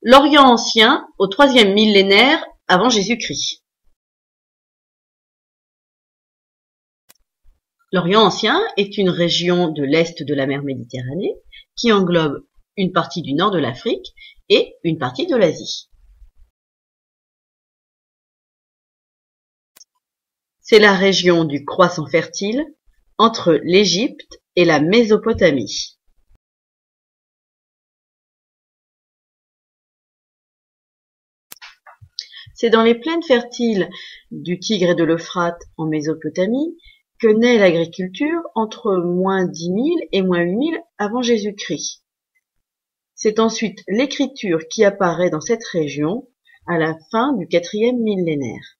L'Orient ancien au troisième millénaire avant Jésus-Christ. L'Orient ancien est une région de l'est de la mer Méditerranée qui englobe une partie du nord de l'Afrique et une partie de l'Asie. C'est la région du croissant fertile entre l'Égypte et la Mésopotamie. C'est dans les plaines fertiles du Tigre et de l'Euphrate en Mésopotamie que naît l'agriculture entre moins 10 000 et moins 8 000 avant Jésus-Christ. C'est ensuite l'écriture qui apparaît dans cette région à la fin du quatrième millénaire.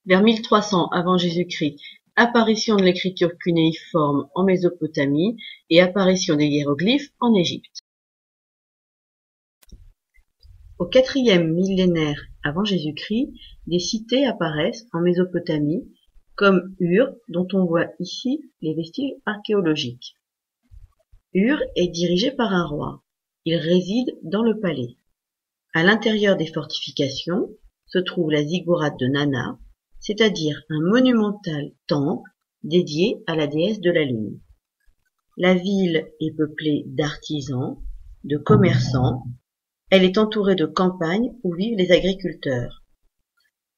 Vers 1300 avant Jésus-Christ, apparition de l'écriture cunéiforme en Mésopotamie et apparition des hiéroglyphes en Égypte. Au quatrième millénaire avant Jésus-Christ, des cités apparaissent en Mésopotamie, comme Ur, dont on voit ici les vestiges archéologiques. Ur est dirigé par un roi. Il réside dans le palais. À l'intérieur des fortifications se trouve la ziggourate de Nana, c'est-à-dire un monumental temple dédié à la déesse de la lune. La ville est peuplée d'artisans, de commerçants. Elle est entourée de campagnes où vivent les agriculteurs.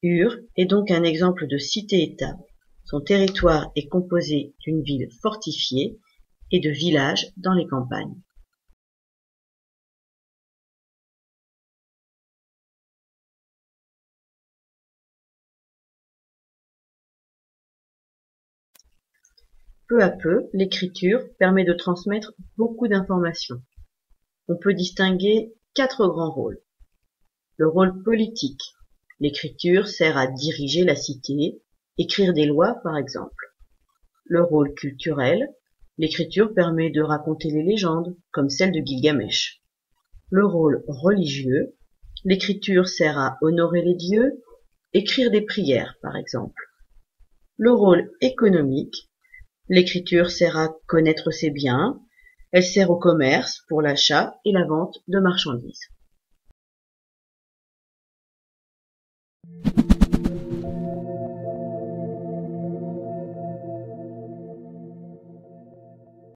Ur est donc un exemple de cité-État. Son territoire est composé d'une ville fortifiée et de villages dans les campagnes. Peu à peu, l'écriture permet de transmettre beaucoup d'informations. On peut distinguer 4 grands rôles. Le rôle politique. L'écriture sert à diriger la cité, écrire des lois par exemple. Le rôle culturel. L'écriture permet de raconter les légendes, comme celle de Gilgamesh. Le rôle religieux. L'écriture sert à honorer les dieux, écrire des prières par exemple. Le rôle économique. L'écriture sert à connaître ses biens, elle sert au commerce pour l'achat et la vente de marchandises.